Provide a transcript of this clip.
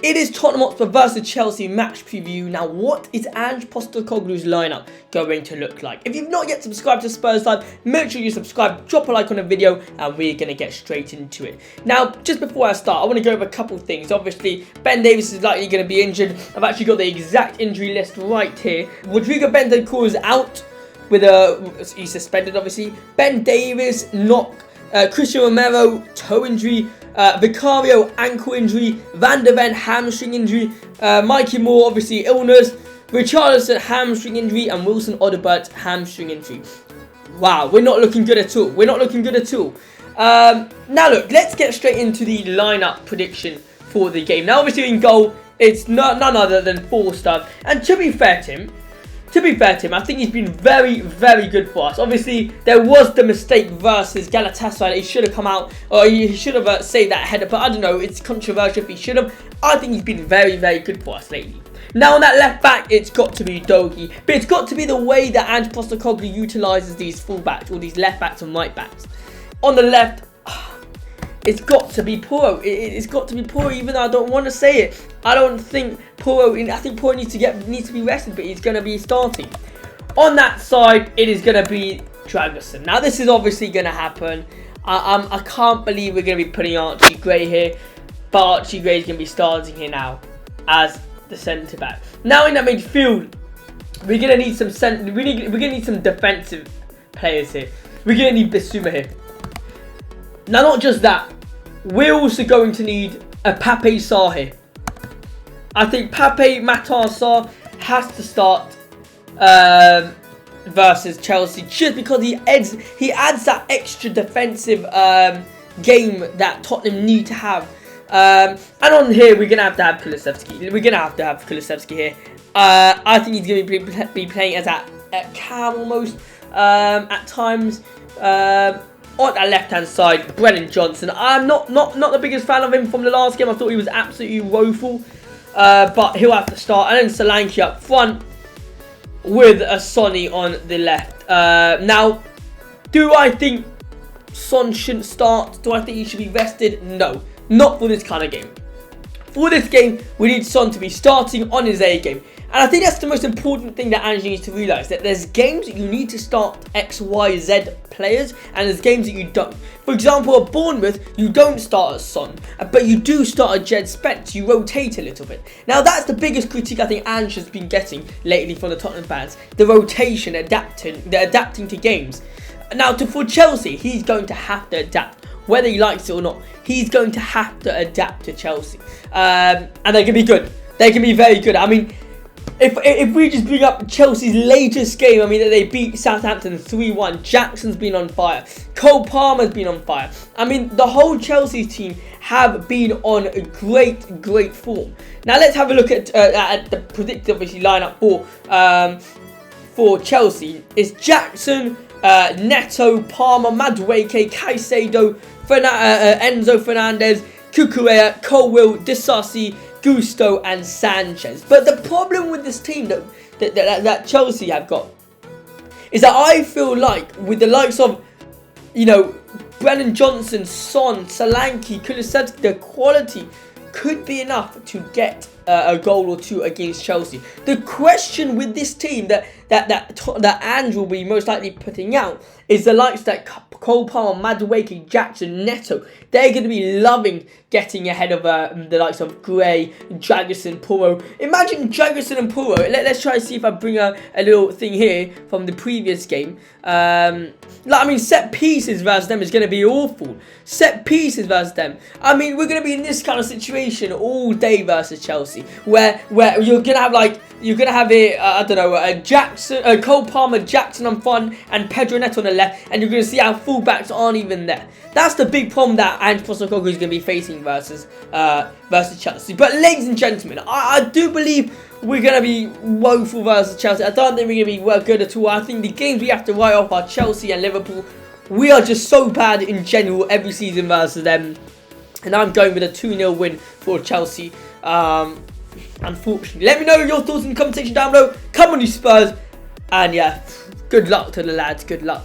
It is Tottenham Hotspur versus Chelsea match preview. Now, what is Ange Postecoglou's lineup going to look like? If you've not yet subscribed to Spurs Live, make sure you subscribe, drop a like on the video, and we're going to get straight into it. Now, just before I start, I want to go over a couple of things. Obviously, Ben Davies is likely going to be injured. I've actually got the exact injury list right here. Rodrigo Bentancur is out with he's suspended, obviously. Ben Davies, knock. Christian Romero, toe injury. Vicario, ankle injury. Van der Ven, hamstring injury. Mikey Moore, obviously illness. Richarlison, hamstring injury. And Wilson Odobert, hamstring injury. Wow, we're not looking good at all. Now look, let's get straight into the lineup prediction for the game. Now obviously in goal, it's none other than Forster. And to be fair to him, I think he's been very, very good for us. Obviously, there was the mistake versus Galatasaray. He should have come out, or he should have saved that header. But I don't know, it's controversial if he should have. I think he's been very, very good for us lately. Now, on that left back, it's got to be Dogi. But it's got to be the way that Ange Postecoglou utilises these fullbacks, or these left backs and right backs. On the left, it's got to be Puro. It's got to be Puro, even though I don't want to say it. I don't think Puro. I think Puro needs to be rested, but he's going to be starting. On that side, it is going to be Dragusin. Now, this is obviously going to happen. I can't believe we're going to be putting Archie Gray here, but Archie Gray is going to be starting here now as the centre back. Now in that midfield, we're going to need some we're going to need some defensive players here. We're going to need Bissouma here. Now, not just that, we're also going to need a Pape Sarr here. I think Pape Matar Sarr has to start versus Chelsea just because he adds that extra defensive game that Tottenham need to have. And on here, we're going to have Kulusevski. We're going to have Kulusevski here. I think he's going to be playing as a cam almost at times. On that left-hand side, Brennan Johnson. I'm not the biggest fan of him from the last game. I thought he was absolutely woeful. But he'll have to start. And then Solanke up front with a Sonny on the left. Now, do I think Son shouldn't start? Do I think he should be rested? No, not for this kind of game. For this game, we need Son to be starting on his A game. And I think that's the most important thing that Ange needs to realise, that there's games that you need to start X, Y, Z players, and there's games that you don't. For example, at Bournemouth, you don't start at Son, but you do start at Jed Spence. You rotate a little bit. Now, that's the biggest critique I think Ange has been getting lately from the Tottenham fans. The rotation, adapting to games. Now, for Chelsea, he's going to have to adapt. Whether he likes it or not, he's going to have to adapt to Chelsea. And they can be good. They can be very good. I mean, if we just bring up Chelsea's latest game, I mean, that they beat Southampton 3-1. Jackson's been on fire. Cole Palmer's been on fire. I mean, the whole Chelsea team have been on great form. Now, let's have a look at the predicted, obviously, lineup for Chelsea. It's Jackson, Neto, Palmer, Madueke, Caicedo, Enzo Fernandez, Cucurella, Colwill, Disasi, Gusto and Sanchez. But the problem with this team that Chelsea have got is that I feel like with the likes of, Brennan Johnson, Son, Solanke, Kulusevski, the quality could be enough to get a goal or two against Chelsea. The question with this team that Ange will be most likely putting out is the likes that Cole Palmer, Madueke, Jackson, Neto. They're going to be loving getting ahead of the likes of Gray, Dragusin, Puro. Imagine Dragusin and Puro. Let's try to see if I bring a little thing here from the previous game. Set pieces versus them is going to be awful. Set pieces versus them. I mean, we're going to be in this kind of situation all day versus Chelsea, where you're going to have Jackson, Cole Palmer, Jackson on front, and Pedro Neto on the left, and you're going to see our fullbacks aren't even there. That's the big problem that Ange Postecoglou is going to be facing versus Chelsea. But ladies and gentlemen, I do believe we're going to be woeful versus Chelsea. I don't think we're going to be good at all. I think the games we have to write off are Chelsea and Liverpool. We are just so bad in general every season versus them. And I'm going with a 2-0 win for Chelsea. Unfortunately. Let me know your thoughts in the comment section down below. Come on, you Spurs. And yeah, good luck to the lads. Good luck.